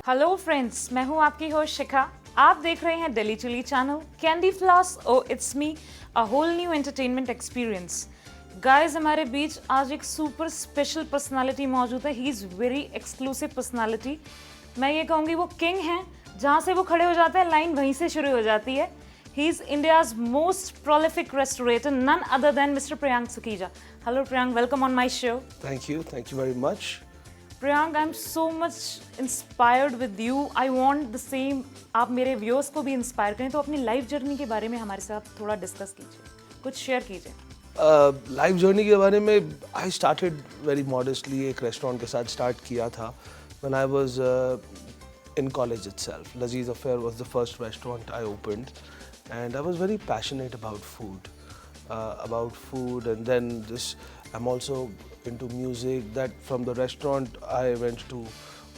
Hello friends, मैं हूं आपकी होस्ट शिखा। आप देख रहे हैं Delhi chilli channel candy floss. Oh it's me, a whole new entertainment experience. Guys, हमारे बीच आज एक सुपर स्पेशल पर्सनालिटी मौजूद है। He is very exclusive personality. मैं ये कहूँगी वो किंग हैं। जहाँ से वो खड़े हो जाते हैं लाइन वहीं से शुरू हो जाती है। He is India's most prolific restaurator, none other than Mr. Priyank Sukhija. Hello Priyank, welcome on my show. Thank you very much. Priyank, I'm so much inspired with you. I want the same. आप मेरे viewers को भी inspire करें, तो अपनी life journey के बारे में हमारे साथ थोड़ा डिस्कस कीजिए, कुछ शेयर कीजिए। लाइफ जर्नी के बारे में आई स्टार्टेड वेरी मॉडेस्टली, एक रेस्टोरेंट के साथ स्टार्ट किया था when I was in college itself. Lazeez Affair was the first restaurant I opened, and I was very passionate about food, and then I'm also into music. That from the restaurant I went to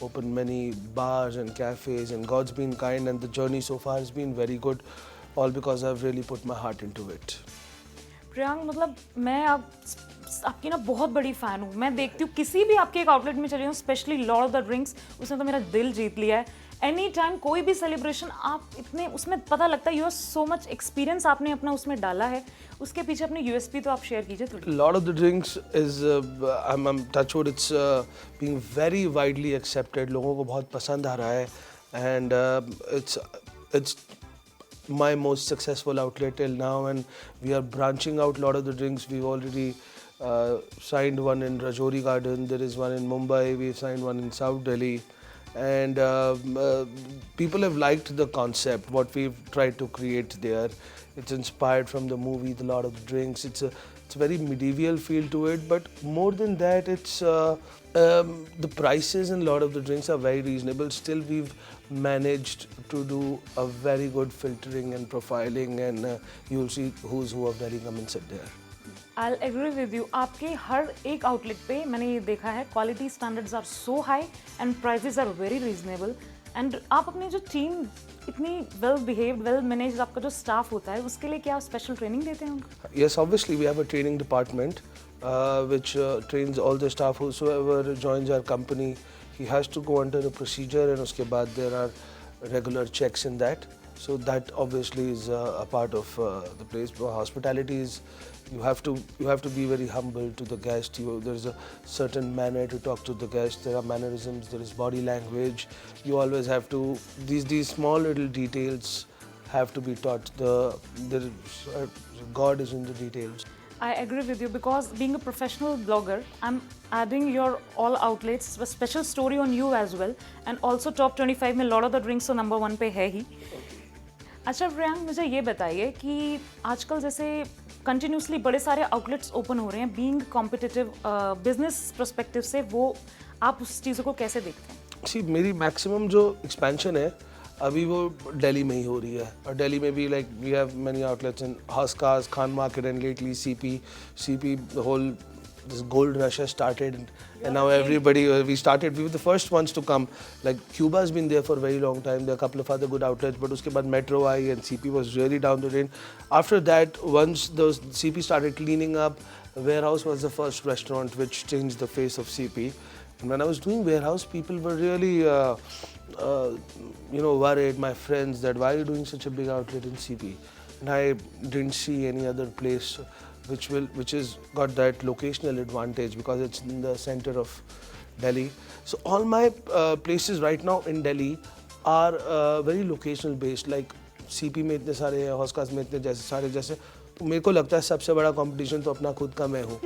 open many bars and cafes, and God's been kind, and the journey so far has been very good, all because I've really put my heart into it. Priyank, मतलब मैं आपकी ना बहुत बड़ी fan हूँ। मैं देखती हूँ किसी भी आपके एक आउटलेट में चली हूँ, specially Lord of the drinks, उसने तो मेरा दिल जीत लिया है। एनी टाइम कोई भी सेलिब्रेशन आप इतने उसमें पता लगता है you are so much experience आपने अपना उसमें डाला है। उसके पीछे अपने यूएसपी तो आप शेयर कीजिए थोड़ी। Lord of the Drinks is, I'm touch wood, it's being very widely accepted. लोगों को बहुत पसंद आ रहा है, and it's my most successful outlet till now, and we are branching out Lord of the Drinks. We've already signed one in Rajouri Garden. There is one in Mumbai. We've signed one in South Delhi, and people have liked the concept, what we've tried to create there. It's inspired from the movie The Lord of the Drinks. It's a very medieval feel to it, but more than that, it's the prices in Lord of the Drinks are very reasonable. Still, we've managed to do a very good filtering and profiling, and you'll see who's who of Delhi. Come and sit there. I'll agree with you. आपके हर एक outlet पे मैंने ये देखा है, quality standards are so high and prices are very reasonable. And आप अपनी जो टीम इतनी वेल बिहेव्ड, वेल मैनेज्ड, आपका जो स्टाफ होता है उसके लिए क्या स्पेशल ट्रेनिंग देते हैं उनको? Yes, obviously we have a training department which trains all the staff. Whosoever joins our company, he has to go under a procedure, and उसके बाद there are regular checks in that. So that obviously is a part of the place. Hospitality is you have to be very humble to the guest. There's a certain manner to talk to the guest. There are mannerisms. There is body language. You always have to these small little details have to be taught. God is in the details. I agree with you because being a professional blogger, I'm adding your all outlets, a special story on you as well, and also top 25 में Lord of the Drinks तो number 1 पे है ही। अच्छा प्रियांक, मुझे ये बताइए कि आजकल जैसे कंटिन्यूसली बड़े सारे आउटलेट्स ओपन हो रहे हैं, बीइंग कॉम्पिटिटिव बिजनेस पर्सपेक्टिव से, वो आप उस चीज़ों को कैसे देखते हैं? सी मेरी मैक्सिमम जो एक्सपेंशन है अभी वो दिल्ली में ही हो रही है, और दिल्ली में भी like we have many outlets in Hauz Khas, Khan market, and lately CP the whole this gold rush has started, and now everybody we were the first ones to come. Like Cuba has been there for a very long time. There are a couple of other good outlets, but uske baad Metro I, and CP was really down the drain. After that, once those CP started cleaning up, Warehouse was the first restaurant which changed the face of CP. And when I was doing Warehouse, people were really worried, my friends, that why are you doing such a big outlet in CP? And I didn't see any other place which has got that locational advantage because it's in the center of Delhi. So all my places right now in Delhi are very locational based. Like CP में इतने सारे हैं, हॉस्कास में इतने सारे जैसे, तो मेरे को लगता है सबसे बड़ा कंपटीशन तो अपना खुद का मैं हूँ।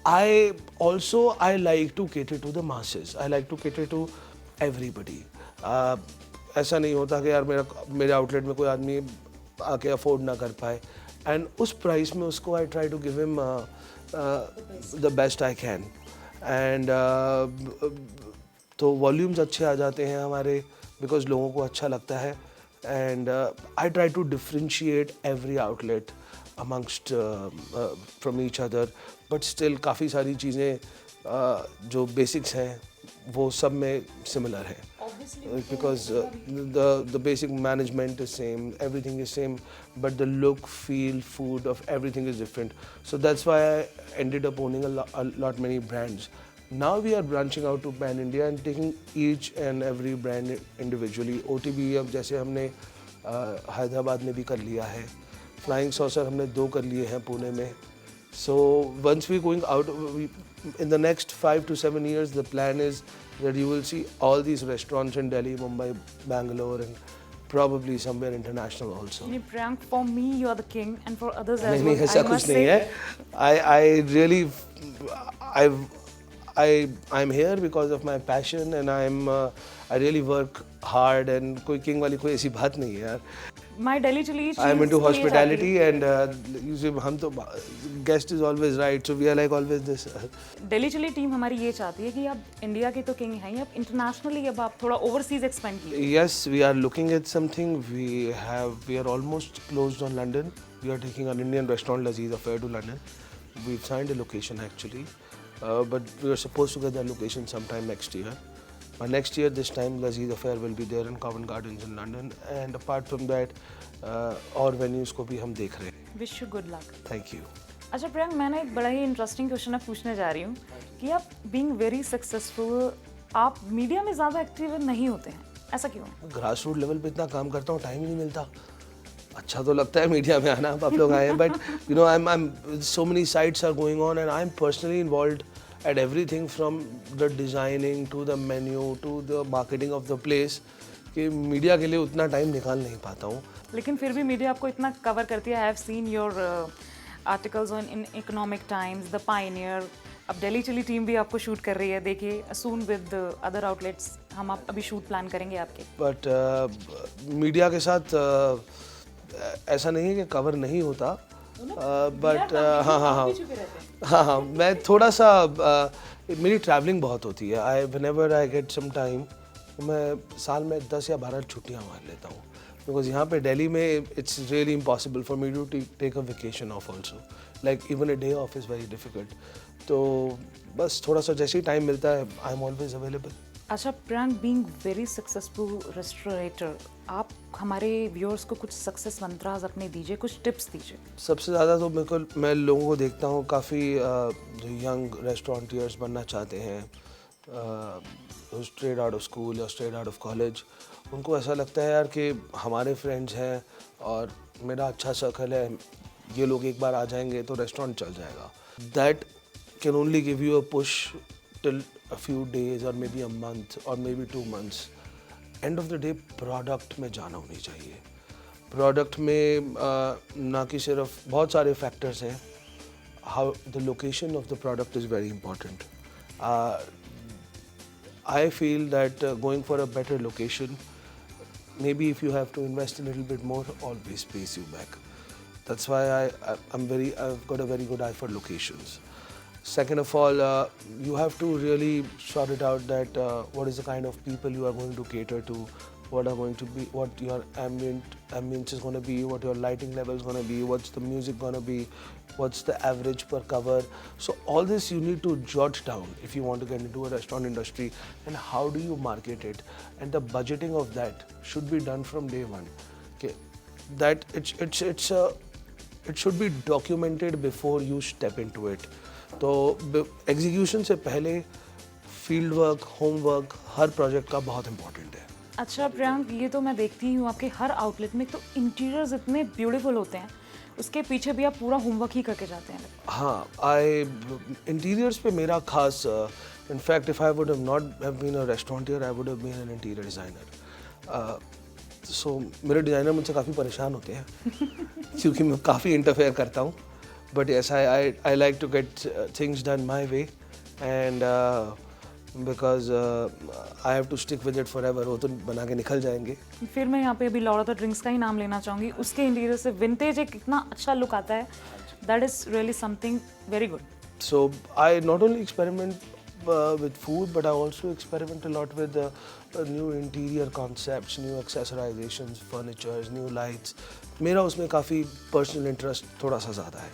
I like to cater to the masses. I like to cater to everybody. ऐसा नहीं होता कि यार मेरे आउटलेट में कोई आदमी आके अफोर्ड ना कर पाए, एंड उस प्राइस में उसको I try to give him the best I can, and तो वॉल्यूम्स अच्छे आ जाते हैं हमारे बिकॉज लोगों को अच्छा लगता है, and I try to differentiate every outlet amongst from each other, but still काफ़ी सारी चीज़ें जो बेसिक्स हैं वो सब में सिमिलर है, because the basic management is same, everything is same, but the look, feel, food of everything is different. So that's why I ended up owning a lot many brands. Now we are branching out to pan India and taking each and every brand individually. OTB अब जैसे हमने हैदराबाद में भी कर लिया है, flying saucer हमने 2 कर लिए हैं पुणे में. So once we're going out, in the next 5 to 7 years, the plan is that you will see all these restaurants in Delhi, Mumbai, Bangalore, and probably somewhere international also. नहीं Priyank, for me you are the king and for others as नहीं well. नहीं ऐसा I कुछ must नहीं say, है. I really I'm here because of my passion and I really work hard and कोई king वाली कोई ऐसी बात नहीं है यार. my Delhi Chili I'm into cheese hospitality and usually हम तो guest is always right, so we are like always this. Delhi chilli team हमारी ये चाहती है कि आप इंडिया के तो किंग हैं ही, अब इंटरनेशनली अब आप थोड़ा ओवरसीज एक्सपेंड कीजिए. Yes, we are looking at something. We are almost closed on London. We are taking an Indian restaurant Lazeez Affair to London. We've signed a location actually, but we are supposed to get that location sometime next year. But next year, this time, Lazeez Affair will be there in Covent Gardens in London. And apart from that, और venues को भी हम देख रहे हैं. Wish you good luck. Thank you. अच्छा प्रियंक, मैं ना एक बड़ा ही इंटरेस्टिंग क्वेश्चन पूछने जा रही हूँ कि आप बीइंग वेरी सक्सेसफुल आप मीडिया में ज़्यादा एक्टिव नहीं होते हैं, ऐसा क्यों? ग्रास रूट लेवल पे इतना काम करता हूँ, टाइम ही नहीं मिलता. अच्छा तो लगता है मीडिया में आना, आप लोग आए हैं, but you know I'm so many sites are going on and I'm personally involved at everything from the designing to the menu to the marketing of the place कि मीडिया के लिए उतना टाइम निकाल नहीं पाता हूँ. लेकिन फिर भी मीडिया आपको इतना कवर करती है. I have seen your articles on in economic times, the Pioneer. अब दिल्ली चिली टीम भी आपको शूट कर रही है, देखिए सून विद अदर आउटलेट्स हम आप अभी शूट प्लान करेंगे आपके. बट मीडिया के साथ ऐसा नहीं है कि कवर नहीं होता, बट हाँ मैं थोड़ा सा मेरी ट्रैवलिंग बहुत होती है. Whenever I get some time मैं साल में 10 या 12 छुट्टियाँ मार लेता हूँ, बिकॉज यहाँ पे दिल्ली में it's really impossible for me to take a vacation off also, like even a day off is very difficult. तो बस थोड़ा सा जैसे ही टाइम मिलता है आई एम ऑलवेज अवेलेबल. अच्छा प्रियंक, बीइंग वेरी सक्सेसफुल रेस्टोरेटर, आप हमारे व्यूअर्स को कुछ सक्सेस मंत्रास अपने दीजिए, कुछ टिप्स दीजिए. सबसे ज़्यादा तो मैं लोगों को देखता हूँ काफ़ी जो यंग रेस्टोरेंटियर्स बनना चाहते हैं, स्ट्रेट आउट ऑफ स्कूल या स्ट्रेट आउट ऑफ कॉलेज, उनको ऐसा लगता है यार कि हमारे फ्रेंड्स हैं और मेरा अच्छा सर्कल है, ये लोग एक बार आ जाएंगे तो रेस्टोरेंट चल जाएगा. That can only give you a push till a few days or maybe a month or maybe 2 months. End of the day product में जाना होनी चाहिए. Product में ना कि सिर्फ बहुत सारे factors हैं. How the location of the product is very important. I feel that going for a better location, maybe if you have to invest a little bit more, always pays you back. That's why I've got a very good eye for locations. Second of all, you have to really sort it out that what is the kind of people you are going to cater to, what your ambience is going to be, what your lighting level is going to be, what's the music going to be, what's the average per cover. So all this you need to jot down if you want to get into a restaurant industry, and how do you market it, and the budgeting of that should be done from day one. Okay, that it should be documented before you step into it. तो execution से पहले field work, homework हर project का बहुत important है. अच्छा प्रियंक, ये तो मैं देखती हूँ आपके हर आउटलेट में, तो इंटीरियर्स इतने ब्यूटीफुल होते हैं, उसके पीछे भी आप पूरा होमवर्क ही करके जाते हैं. हाँ, इंटीरियर्स पे मेरा खास, in fact if I would have not have been a restaurateur, I would have been an interior designer. So मेरे डिज़ाइनर मुझसे काफ़ी परेशान होते हैं क्योंकि मैं काफ़ी इंटरफेयर करता हूँ. But yes, I like to get things done my way, and because I have to stick with it forever. वो तो बना के निकल जाएंगे. फिर मैं यहाँ पे अभी लौड़ा तो ड्रिंक्स का ही नाम लेना चाहूँगी. उसके इंटीरियर से विंटेज एक इतना अच्छा लुक आता है. That is really something very good. So I not only experiment with food, but I also experiment a lot with new interior concepts, new accessorizations, furnitures, new lights. मेरा उसमें काफ़ी personal interest थोड़ा सा ज़्यादा है.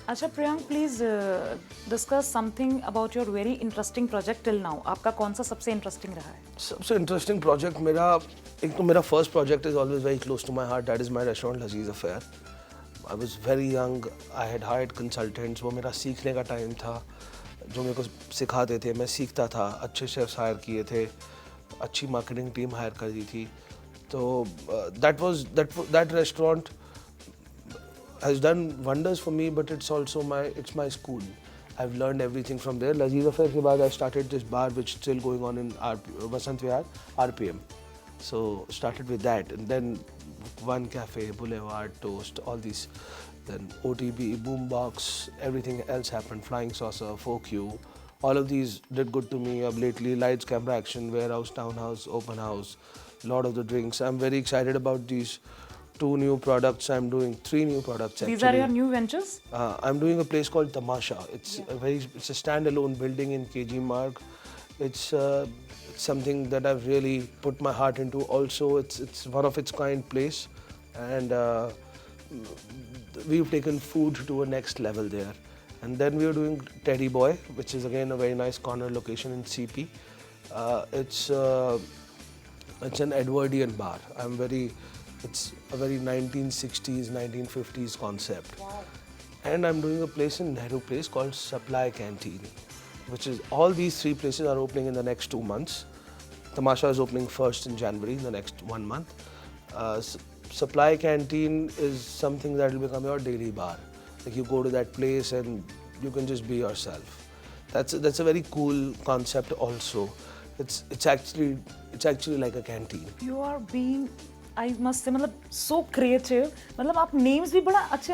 अच्छा Priyank, please discuss something about your very interesting project till now. आपका कौन सा सबसे इंटरेस्टिंग रहा है? सबसे इंटरेस्टिंग प्रोजेक्ट मेरा, एक तो मेरा first project is always very close to my heart, that is my restaurant Lazeez Affair. I was very young, I had hired consultants, वो मेरा सीखने का टाइम था. जो मेरे को सिखाते थे, मैं सीखता था, अच्छे शेफ्स हायर किए थे, अच्छी मार्केटिंग टीम हायर कर दी थी. तो that restaurant has done wonders for me, but it's my school. I've learned everything from there. Lazeez Affair के बाद I started this bar which is still going on in Vasant Vihar, RPM. So started with that, and then One Cafe, Boulevard, Toast, all these. Then OTB, Boombox, everything else happened. Flying Saucer, 4Q. All of these did good to me. Lately, Lights, Camera, Action, Warehouse, Townhouse, Open House, Lord of the Drinks. I'm very excited about these 2 new products. I'm doing 3 new products actually. These are your new ventures? I'm doing a place called Tamasha. It's a standalone building in KG Marg. It's something that I've really put my heart into. Also, it's one of its kind place, and we've taken food to a next level there. And then we are doing Teddy Boy, which is again a very nice corner location in CP. It's an Edwardian bar. It's a very 1960s, 1950s concept. Wow. And I'm doing a place in Nehru Place called Supply Canteen, which is all these 3 places are opening in the next 2 months. Tamasha is opening first in January, in the next 1 month. Supply Canteen is something that will become your daily bar. Like you go to that place and you can just be yourself. That's a very cool concept also. It's actually like a canteen. You are being, I must say, मतलब so creative. मतलब आप names भी बड़ा अच्छे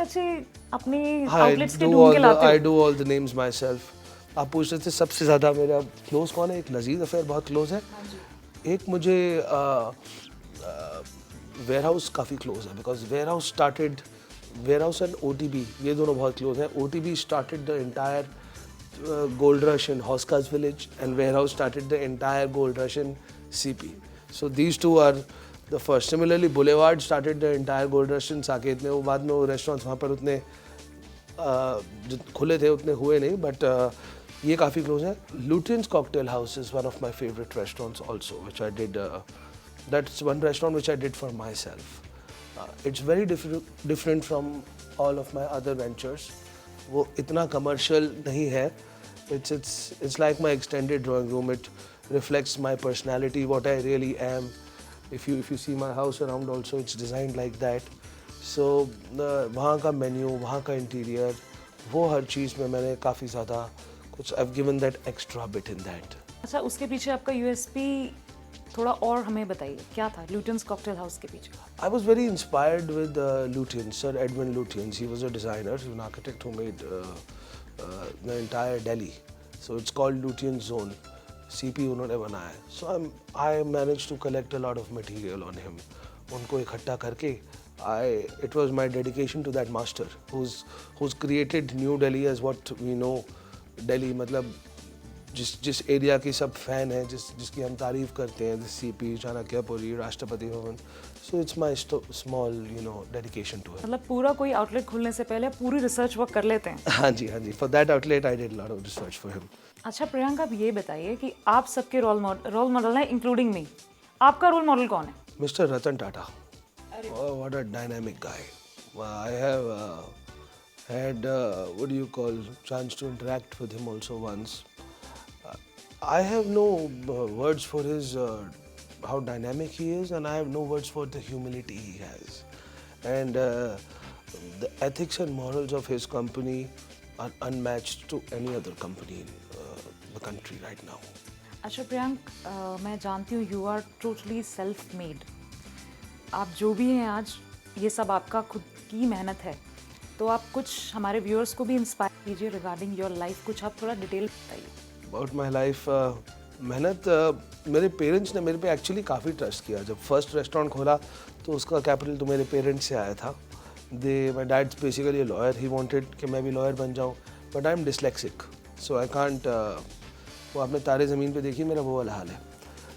अपने outlets के ढूंढ के लाते हो. I do all the names myself. आप पूछ रहे थे सबसे ज़्यादा मेरा क्लोज कौन है? एक लजीज अफेयर बहुत क्लोज है. एक मुझे वेयरहाउस काफ़ी क्लोज है, बिकॉज वेयरहाउस एंड OTB ये दोनों बहुत क्लोज हैं. OTB started the entire gold rush in Hoskas village, and warehouse started the entire gold rush in CP. So these two are the first. Similarly, Boulevard started the entire gold rush in Saket में. वो बाद में वो restaurants वहाँ पर उतने जो खुले थे उतने हुए नहीं, but ये काफ़ी क्लोज है. Lutyens Cocktail House is one of my favorite restaurants also, which I did. That's one restaurant which I did for myself. It's very different from all of my other ventures. वो इतना commercial नहीं है. It's like my extended drawing room. It reflects my personality, what I really am. If you see my house around also, it's designed like that. So वहाँ का menu, वहाँ का interior, वो हर चीज़ में मैंने काफ़ी ज़्यादा कुछ I've given that extra bit in that. अच्छा, उसके पीछे आपका USP थोड़ा और हमें बताइए, क्या था Lutyens Cocktail House के पीछे? I was very inspired with Lutyens, Sir Edwin Lutyens. He was a designer, he was an architect who made the entire Delhi. So it's called Lutyens Zone. CP उन्होंने बनाया है. So I managed to collect a lot of material on him. उनको इकट्ठा करके it was my dedication to that master who's created New Delhi as what we know Delhi. मतलब जिस area की सब फैन हैं, जिसकी हम तारीफ करते हैं, CP, Chanakyapuri, Rashtrapati Bhavan. So it's my small dedication to it. मतलब पूरा कोई आउटलेट खुलने से पहले पूरी रिसर्च वर्क कर लेते हैं. हाँ जी. For that outlet I did lot of research for him. अच्छा प्रियंका, आप ये बताइए कि आप सबके रोल मॉडल हैं, इंक्लूडिंग मी. आपका रोल मॉडल कौन है? Mister Ratan Tata. What a dynamic guy. I have had what do you call chance to interact with him also once. I have no words for his how dynamic he is, and I have no words for the humility he has, and the ethics and morals of his company are unmatched to any other company in the country right now. अच्छा प्रियंक, मैं जानती हूँ you are totally self-made. आप जो भी हैं आज, ये सब आपका खुद की मेहनत है. तो आप कुछ हमारे व्यूअर्स को भी इंस्पायर कीजिए रिगार्डिंग योर लाइफ. कुछ आप थोड़ा डिटेल बताइए. अबाउट माई लाइफ, मेहनत, मेरे पेरेंट्स ने मेरे पे एक्चुअली काफ़ी ट्रस्ट किया. जब फर्स्ट रेस्टोरेंट खोला तो उसका कैपिटल तो मेरे पेरेंट्स से आया था. My dad basically a lawyer. He wanted कि मैं भी लॉयर बन जाऊँ, but I am dyslexic, so I can't. वो आपने तारे ज़मीन पे देखी, मेरा वो वाला हाल है.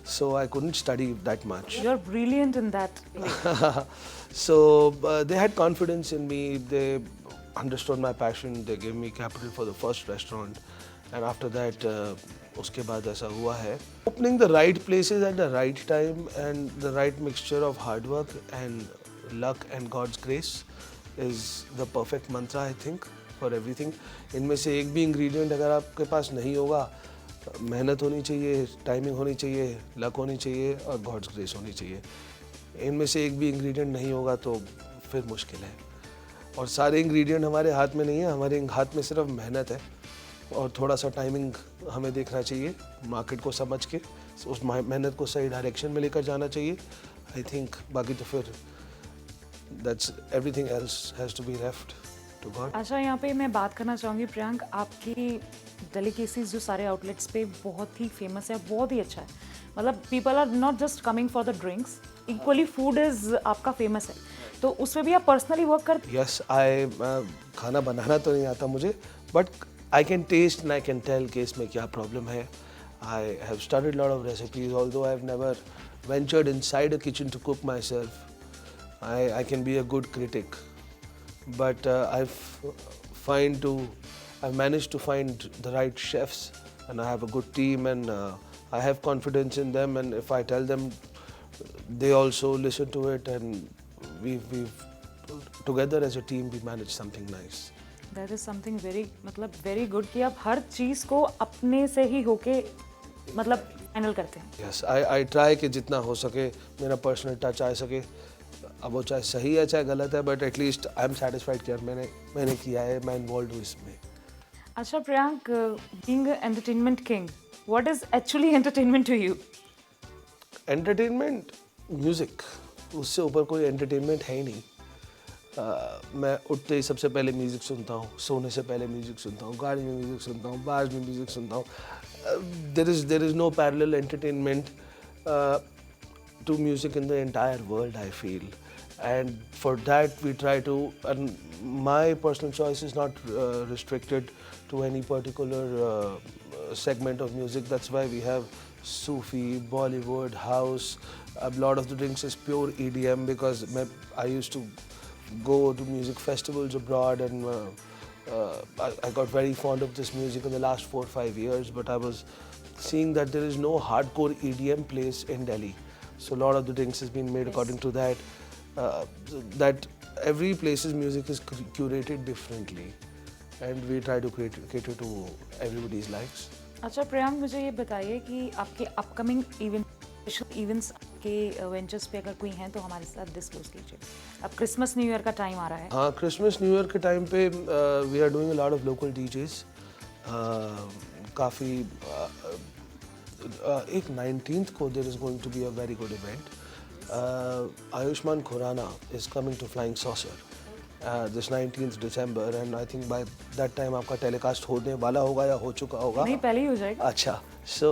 So I couldn't study that much. You're brilliant in that. So they had confidence in me. They understood my passion. They gave me capital for the first restaurant, and after that, उसके बाद ऐसा हुआ है. Opening the right places at the right time and the right mixture of hard work and luck and God's grace is the perfect mantra, I think. For everything. इनमें से एक भी ingredient अगर आपके पास नहीं होगा, मेहनत होनी चाहिए, टाइमिंग होनी चाहिए, लक होनी चाहिए और गॉड्स ग्रेस होनी चाहिए. इनमें से एक भी इंग्रेडिएंट नहीं होगा तो फिर मुश्किल है. और सारे इंग्रेडिएंट हमारे हाथ में नहीं है, हमारे हाथ में सिर्फ मेहनत है और थोड़ा सा टाइमिंग हमें देखना चाहिए, मार्केट को समझ के उस मेहनत को सही डायरेक्शन में लेकर जाना चाहिए. आई थिंक बाकी तो फिर that's everything else has to be left to God. अच्छा, यहाँ पे मैं बात करना चाहूँगी प्रियंक, आपकी डेलिकेसीज जो सारे आउटलेट्स पे बहुत ही फेमस है, बहुत ही अच्छा है. मतलब people are not just coming for the drinks, equally food is आपका फेमस है, तो उसमें भी आप पर्सनली वर्क करते. यस, खाना बनाना तो नहीं आता मुझे, but I can taste and I can tell कि इसमें क्या प्रॉब्लम है. I have studied lot of recipes, although I have never ventured inside a kitchen to cook myself. I can be a good critic, but I've managed to find the right chefs, and I have a good team, and I have confidence in them, and if I tell them, they also listen to it, and we've together as a team we manage something nice. That is something very good कि आप हर चीज़ को अपने से ही होके मतलब final करते हैं. Yes, I try कि जितना हो सके मेरा पर्सनल टच आ सके. अब वो चाहे सही है चाहे गलत है, but at least I am satisfied कि यार मैंने किया है, मैं इन्वॉल्व हूँ इसमें. अच्छा Priyank, being entertainment king, what is actually entertainment to you? Entertainment music, उससे ऊपर कोई एंटरटेनमेंट है ही नहीं. मैं उठते ही सबसे पहले म्यूज़िक सुनता हूँ, सोने से पहले म्यूज़िक सुनता हूँ, गाड़ी में म्यूज़िक सुनता हूँ, बार में म्यूज़िक सुनता हूँ. There is no parallel entertainment to music in the entire world, I feel, and for that we try to, and my personal choice is not restricted to any particular segment of music. That's why we have Sufi, Bollywood, house. A lot of the drinks is pure EDM because I used to go to music festivals abroad, and I got very fond of this music in the last 4 or 5 years, but I was seeing that there is no hardcore EDM place in Delhi. So a lot of the drinks has been made according to that. That every place's music is curated differently, and we try to cater to everybody's likes. अच्छा प्रियंक, मुझे ये बताइए कि आपके upcoming events के ventures पे अगर कोई हैं तो हमारे साथ डिस्क्लोज कीजिए. अब क्रिसमस न्यू ईयर का टाइम आ रहा है. हाँ, क्रिसमस न्यू ईयर के टाइम पे we are doing a lot of local DJs. काफ़ी एक 19th को there is going to be a very good event. Ayushmann Khurrana is coming to Flying Saucer this 19th December, and I think by that time आपका telecast होने वाला होगा या हो चुका होगा. नहीं, पहले ही हो जाएगा. अच्छा, so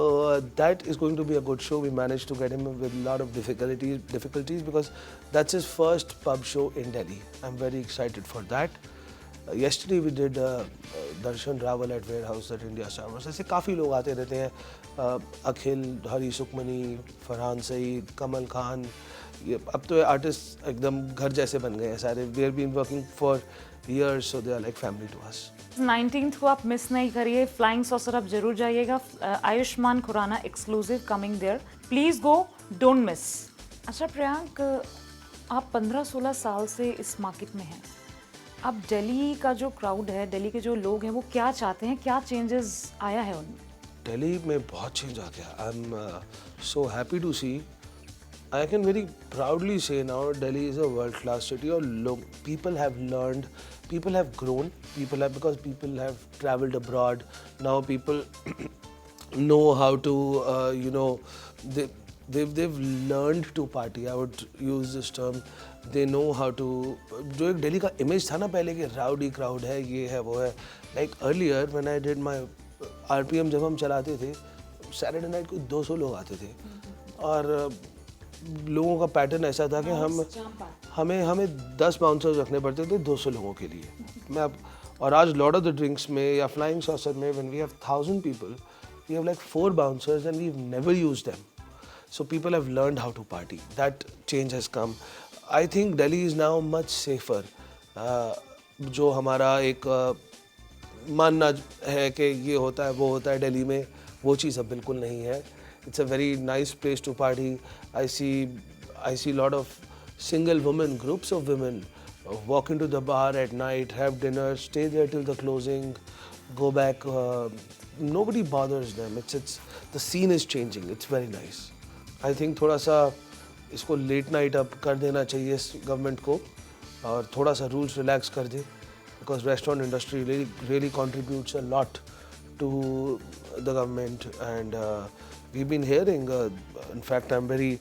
that is going to be a good show. We managed to get him with a lot of difficulties because that's his first pub show in Delhi. I'm very excited for that. Yesterday we did Darshan Rawal at Warehouse at India Showers. ऐसे काफ़ी लोग आते रहते हैं. अखिल, हरी सुखमनी, फरहान सईद, कमल खान, ये अब तो artist एकदम घर जैसे बन गए हैं सारे. We are been working for years, so they are like family to us. 19th को आप मिस नहीं करिए, फ्लाइंग सॉसर आप जरूर जाइएगा. Ayushmann Khurrana exclusive coming there, please go, don't miss. अच्छा प्रियंक, आप 15-16 साल से इस मार्केट में हैं. अब दिल्ली का जो क्राउड है, दिल्ली के जो लोग हैं, वो क्या चाहते हैं, क्या चेंजेस आया है उनमें? दिल्ली में बहुत चेंज आ गया. I am so happy to see. I can very proudly say now Delhi is a world class city. और लोग, people have learned, people have grown, because people have traveled abroad. Now people know how to, they've learned to party. I would use this term. They know how to. जो एक दिल्ली का image था ना पहले कि rowdy crowd है, ये है वो है. Like earlier when I did my RPM, जब हम चलाते थे सैटरडे नाइट को 200 लोग आते थे, और लोगों का पैटर्न ऐसा था कि हमें 10 बाउंसर्स रखने पड़ते थे 200 लोगों के लिए. और आज लॉर्ड ऑफ द ड्रिंक्स में या फ्लाइंग सॉसर में when we have 1000 people, we have like 4 bouncers and we never use them. So people have learned how to party. That change has come. I think Delhi is now much safer. जो हमारा एक मानना है कि ये होता है वो होता है दिल्ली में, वो चीज़ अब बिल्कुल नहीं है. It's a very nice place to party. I see lot of single women, groups of women walk into the bar at night, have dinner, stay there till the closing, go back. Nobody bothers them. It's the scene is changing. It's very nice. I think थोड़ा सा इसको late night up कर देना चाहिए government को और थोड़ा सा रूल्स रिलैक्स कर दे because restaurant industry really contributes a lot to the government and we've been hearing in fact I'm very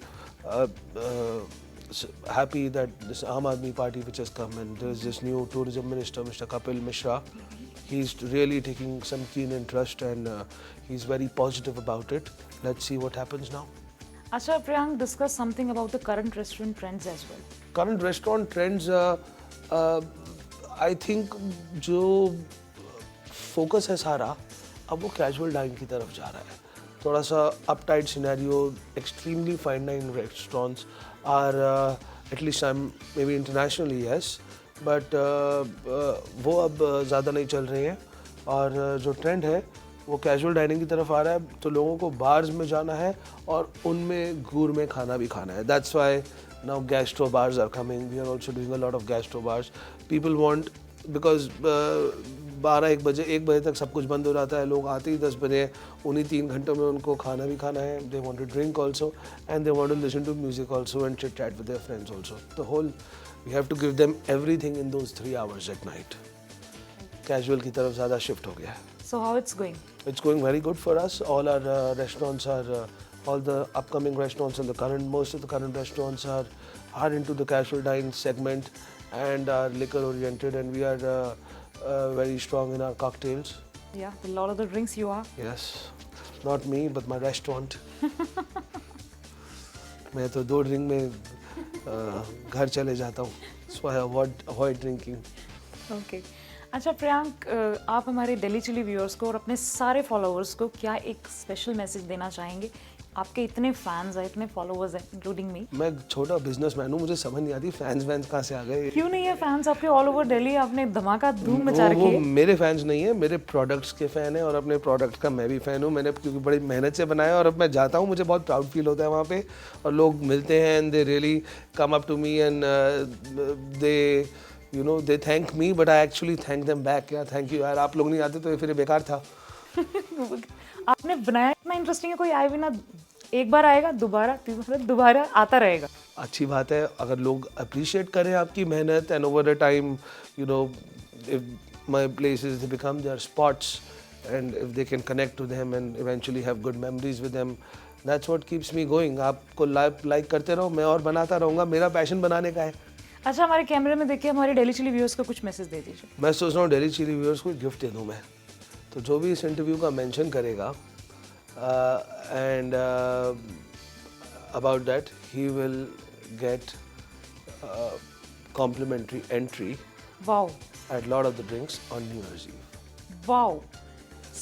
happy that this Aam Aadmi Party which has come and there's this new tourism minister Mr. Kapil Mishra. He's really taking some keen interest and he's very positive about it. Let's see what happens now. Acha, Priyank, discuss something about the current restaurant trends as well. Current restaurant trends, I think जो focus है सारा अब वो casual dining की तरफ जा रहा है. थोड़ा सा uptight scenario, extremely fine dining restaurants are at least I'm maybe internationally yes, but वो अब ज़्यादा नहीं चल रही हैं और जो ट्रेंड है वो कैजुअल डाइनिंग की तरफ आ रहा है तो लोगों को बार्स में जाना है और उनमें घूर में खाना भी खाना है. That's why now gastro bars are coming. We are also doing a lot of gastro bars. People want because 1 बजे तक सब कुछ बंद हो जाता है. लोग आते ही 10 बजे उन्हीं 3 घंटों में उनको खाना भी खाना है. They want to drink also and they want to listen to music also and chit chat with their friends also. The whole we have to give them everything in those 3 hours at night. Casual की तरफ ज़्यादा shift हो गया है. So how it's going? It's going very good for us. All our restaurants are, all the upcoming restaurants and most of the current restaurants are into the casual dining segment and are liquor oriented, and we are very strong in our cocktails. Yeah, a lot of the drinks you are. Yes, not me, but my restaurant. मैं तो 2 drink में घर चले जाता हूँ. So I avoid drinking. Okay. अच्छा प्रियांक, आप हमारे दिल्ली चिली व्यूअर्स को और अपने सारे फॉलोअर्स को क्या एक स्पेशल मैसेज देना चाहेंगे? आपके इतने फैंस हैं, इतने फॉलोअर्स हैं, इंक्लूडिंग मी. मैं छोटा बिजनेसमैन हूँ, मुझे समझ नहीं आती फैंस कहाँ से आ गए. क्यों नहीं है फैंस आपके ऑल ओवर दिल्ली? आपने धमाका धूम मचा रखी है. मेरे फैंस नहीं है, मेरे प्रोडक्ट्स के फैन है और अपने प्रोडक्ट का मैं भी फैन हूँ. मैंने क्योंकि बड़ी मेहनत से बनाया और अब मैं जाता हूँ मुझे बहुत प्राउड फील होता है वहाँ पे और लोग मिलते हैं and they really come up to me and they you know they thank me but I actually thank them back. Yeah, thank you यार, आप लोग नहीं आते तो ये फिर बेकार था. आपने बनाया इतना इंटरेस्टिंग है, कोई आए भी ना, एक बार आएगा दोबारा आता रहेगा. अच्छी बात है अगर लोग अप्रिशिएट करें आपकी मेहनत and over a time you know if my places they become their spots and if they can connect to them and eventually have good memories with them, that's what keeps me going. आपको like करते रहो, मैं और बनाता रहूँगा. मेरा passion बनाने का है. अच्छा, हमारे कैमरे में देखिए, हमारे दिल्ली चिली व्यूअर्स को कुछ मैसेज दे दीजिए. मैं सोच रहा हूँ दिल्ली चिली व्यूअर्स को गिफ्ट दे दूँ मैं. तो जो भी इस इंटरव्यू का मेंशन करेगा and about that he will get complimentary entry wow at lot of the drinks on New Year's Eve. Wow,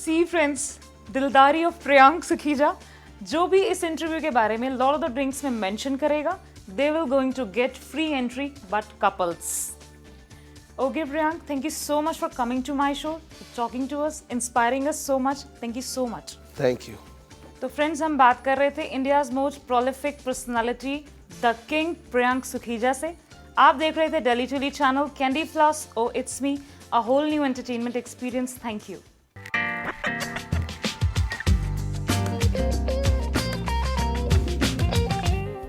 see friends, दिलदारी ऑफ प्रियांक सुखीजा. जो भी इस इंटरव्यू के बारे में लॉट ऑफ द ड्रिंक्स में मेंशन करेगा, they will going to get free entry but couples. Okay Priyank, thank you so much for coming to my show, talking to us, inspiring us so much. Thank you so much. Thank you. तो friends, हम बात कर रहे थे India's most prolific personality the king Priyank Sukhija से. आप देख रहे थे Delhi chilli channel, candy floss, oh it's me, a whole new entertainment experience. Thank you.